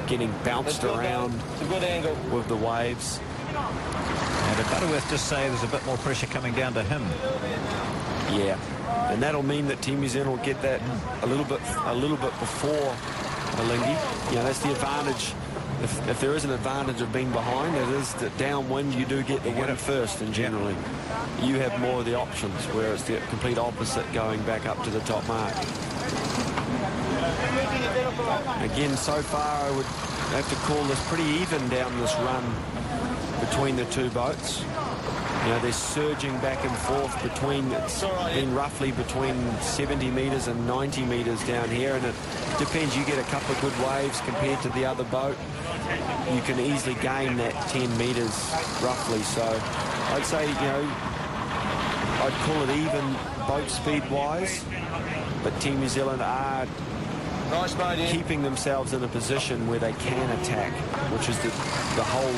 getting bounced around with the waves. And did Butterworth just say there's a bit more pressure coming down to him? Yeah, and that'll mean that Team New Zealand will get that a little bit before Alinghi. You know, that's the advantage. If there is an advantage of being behind, it is that downwind you do get the wind first, and generally you have more of the options, where it's the complete opposite going back up to the top mark. Again, so far I would have to call this pretty even down this run between the two boats. You know, they're surging back and forth between, it's been roughly between 70 metres and 90 metres down here, and it depends. You get a couple of good waves compared to the other boat, you can easily gain that 10 metres roughly. So I'd say, you know, I'd call it even boat speed wise, but Team New Zealand are keeping themselves in a position where they can attack, which is the whole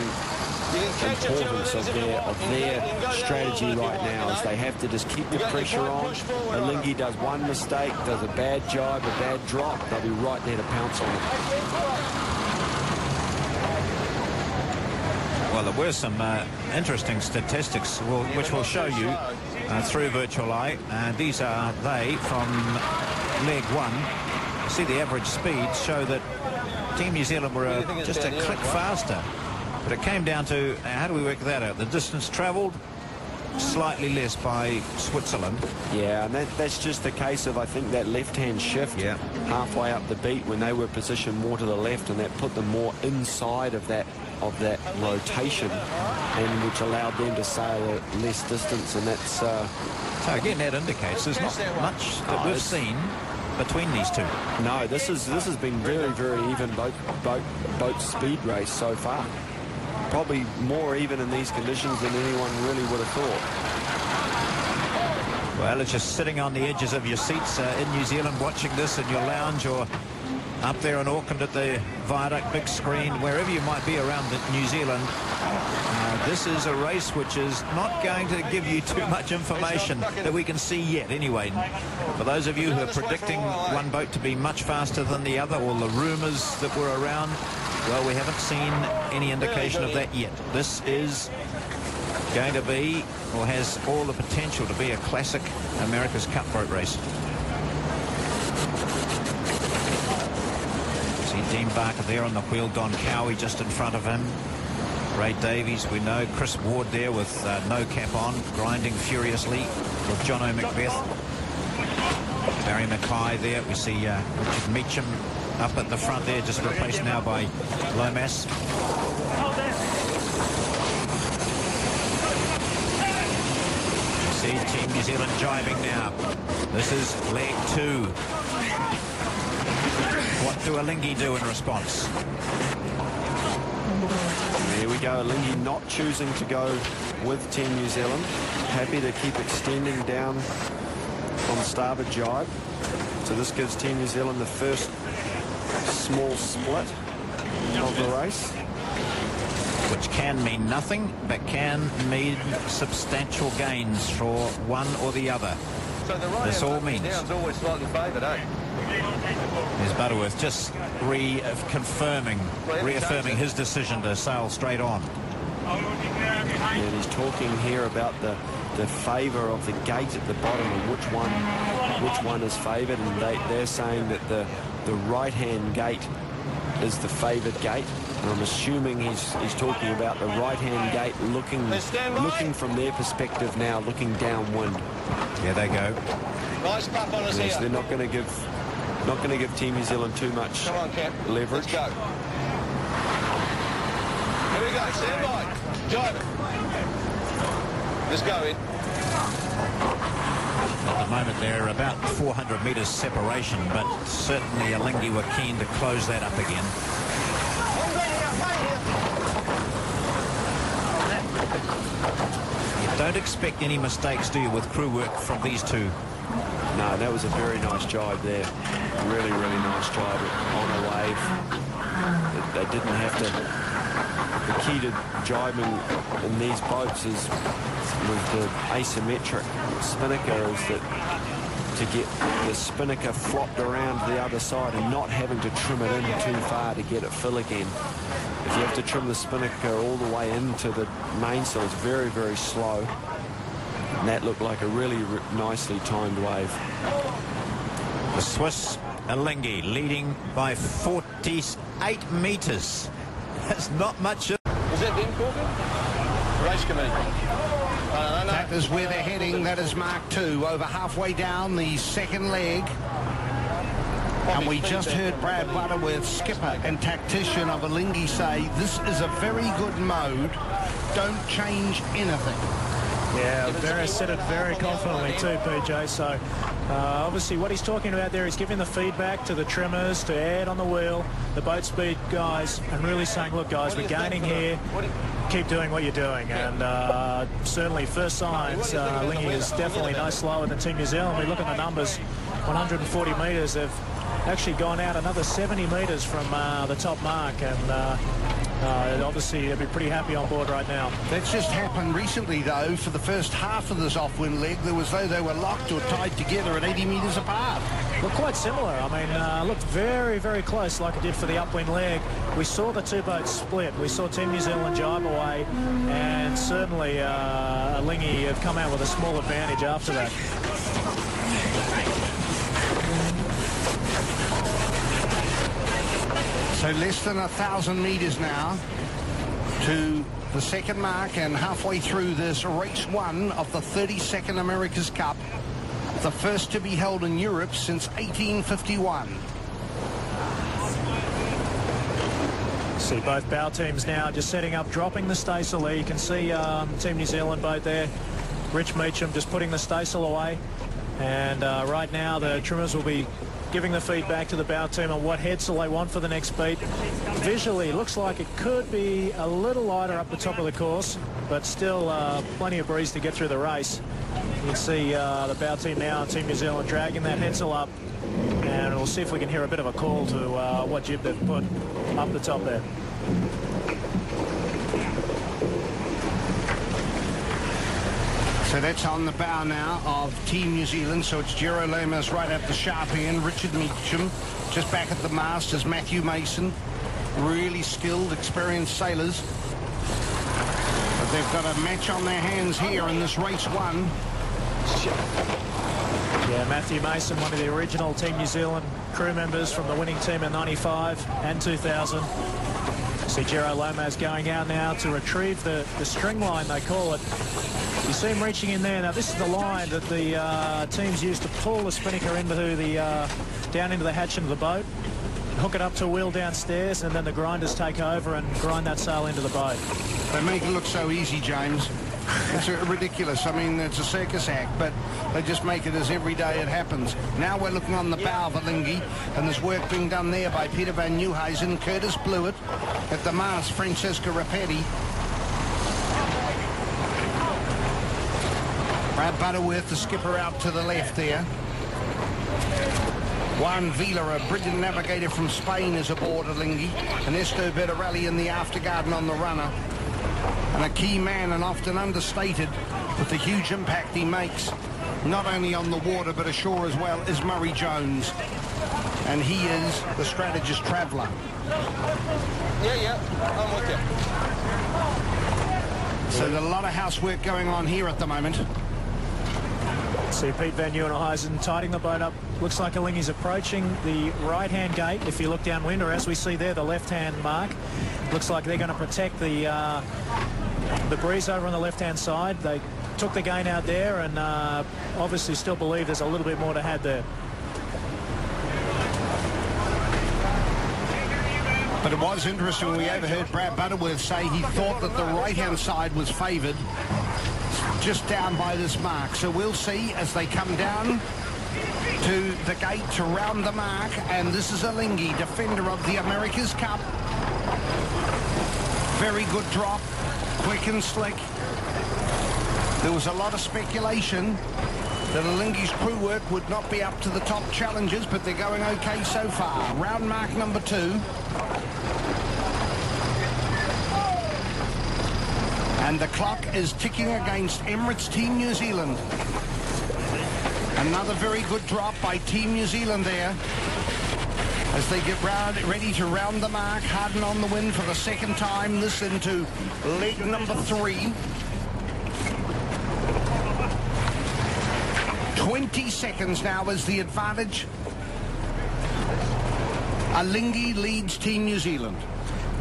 importance of their strategy right now, is they have to just keep the pressure on. Alinghi does one mistake, does a bad jibe, a bad drop, they'll be right there to pounce on it. Well, there were some interesting statistics which we'll show you through Virtual Eye. These are they from leg one. You see the average speeds show that Team New Zealand were just a click faster. But it came down to, how do we work that out? The distance travelled, slightly less by Switzerland. Yeah, and that's just the case of, I think, that left-hand shift halfway up the beat when they were positioned more to the left, and that put them more inside of that rotation, and which allowed them to sail less distance, and that's... So again, that indicates there's not much that we've seen between these two. No, this has been very, very even boat speed race so far. Probably more even in these conditions than anyone really would have thought. Well, it's just sitting on the edges of your seats in New Zealand, watching this in your lounge, or up there in Auckland at the Viaduct big screen, wherever you might be around New Zealand. This is a race which is not going to give you too much information that we can see yet anyway. For those of you who are predicting one boat to be much faster than the other, or the rumours that were around, well, we haven't seen any indication of that yet. This is going to be, or has all the potential to be, a classic America's Cup boat race. See Dean Barker there on the wheel, Don Cowie just in front of him. Ray Davies, we know. Chris Ward there with no cap on, grinding furiously with Jono Macbeth. Barry Mackay there. We see Richard Meacham up at the front there, just replaced now by Lomas. You see Team New Zealand jibing now. This is leg two. What do Alinghi do in response? There we go, Alinghi not choosing to go with Team New Zealand. Happy to keep extending down on starboard jibe. So this gives Team New Zealand the first small split of the race. Which can mean nothing, but can mean substantial gains for one or the other. So the right this all means. Always slightly favoured, eh? There's Butterworth just reaffirming his decision to sail straight on. And he's talking here about the favour of the gate at the bottom, and which one is favoured, and they're saying that the right-hand gate is the favoured gate. And I'm assuming he's talking about the right-hand gate looking from their perspective now, looking downwind. Here they go. Nice puff on us Yes, here. they're not going to give Team New Zealand too much leverage. Let's go. Here we go. Stand by. Jibe. Let's go in. At the moment, they're about 400 metres separation, but certainly Alinghi were keen to close that up again. You don't expect any mistakes, do you, with crew work from these two? No, that was a very nice jibe there. Really, really nice jibe on a wave. They didn't have to... The key to jibing in these boats is with the asymmetric spinnaker, is that to get the spinnaker flopped around to the other side and not having to trim it in too far to get it fill again. If you have to trim the spinnaker all the way into the mainsail, it's very, very slow. And that looked like a really nicely timed wave. The Swiss Alinghi leading by 48 metres. That's not much. Is that them talking? Race committee. That is where they're heading. That is Mark II, over halfway down the second leg. And we just heard Brad Butterworth, skipper and tactician of Alinghi, say this is a very good mode. Don't change anything. Yeah, Barry said it very confidently too, PJ. So obviously what he's talking about there is giving the feedback to the trimmers to add on the wheel, the boat speed guys, and really saying, look guys, we're gaining here, keep doing what you're doing. And certainly first signs, Alinghi is definitely no slower than Team New Zealand. We look at the numbers, 140 metres, they've actually gone out another 70 metres from the top mark, and obviously they'll be pretty happy on board right now. That's just happened recently, though. For the first half of this off-wind leg, there was though they were locked or tied together at 80 metres apart. Well, quite similar. I mean, looked very, very close like it did for the upwind leg. We saw the two boats split. We saw Team New Zealand jibe away, and certainly Alinghi have come out with a small advantage after that. So less than 1,000 metres now to the second mark, and halfway through this race one of the 32nd America's Cup, the first to be held in Europe since 1851. See both bow teams now just setting up, dropping the staysail there. You can see Team New Zealand boat there, Rich Meacham just putting the staysail away, and right now the trimmers will be giving the feedback to the bow team on what headsail they want for the next beat. Visually, looks like it could be a little lighter up the top of the course, but still plenty of breeze to get through the race. You can see the bow team now, Team New Zealand, dragging that headsail up, and we'll see if we can hear a bit of a call to what jib they've put up the top there. So that's on the bow now of Team New Zealand. So it's Jero Lomas right at the sharp end. Richard Meacham just back at the mast as Matthew Mason. Really skilled, experienced sailors. But they've got a match on their hands here in this race one. Yeah, Matthew Mason, one of the original Team New Zealand crew members from the winning team in 95 and 2000. See Jero Lomas going out now to retrieve the string line, they call it. You see him reaching in there. Now, this is the line that the teams use to pull the spinnaker into the down into the hatch of the boat, hook it up to a wheel downstairs, and then the grinders take over and grind that sail into the boat. They make it look so easy, James. It's ridiculous. I mean, it's a circus act, but they just make it as every day it happens. Now we're looking on the bow of Alinghi, and there's work being done there by Peter van Nieuwhuizen, Curtis Blewett, at the mast, Francesca Rapetti. Brad Butterworth, the skipper, out to the left there. Juan Vila, a brilliant navigator from Spain, is aboard Alinghi. Ernesto Bertarelli in the aftergarden on the runner. And a key man, and often understated, with the huge impact he makes, not only on the water but ashore as well, is Murray Jones. And he is the strategist traveller. Yeah, I'm with you. So there's a lot of housework going on here at the moment. See Pete van Nieuwenhuizen tidying the boat up. Looks like Alinghi's approaching the right-hand gate. If you look downwind, or as we see there, the left-hand mark. Looks like they're going to protect the breeze over on the left-hand side. They took the gain out there, and obviously still believe there's a little bit more to head there. But it was interesting, we overheard Brad Butterworth say he thought that the right-hand side was favoured, just down by this mark. So we'll see as they come down to the gate to round the mark. And this is Alinghi, defender of the America's Cup. Very good drop, quick and slick. There was a lot of speculation that Alinghi's crew work would not be up to the top challenges, but they're going okay so far. Round mark number 2. And the clock is ticking against Emirates Team New Zealand. Another very good drop by Team New Zealand there. As they get ready to round the mark, Harden on the win for the second time, this into leg number 3. 20 seconds now is the advantage. Alinghi leads Team New Zealand.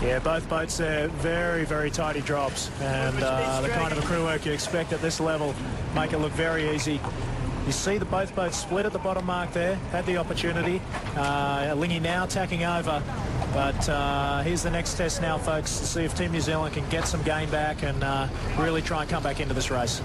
Yeah, both boats there, very, very tidy drops. And the kind of a crew work you expect at this level make it look very easy. You see the both boats split at the bottom mark there, had the opportunity. Alinghi now tacking over. But here's the next test now, folks, to see if Team New Zealand can get some gain back and really try and come back into this race.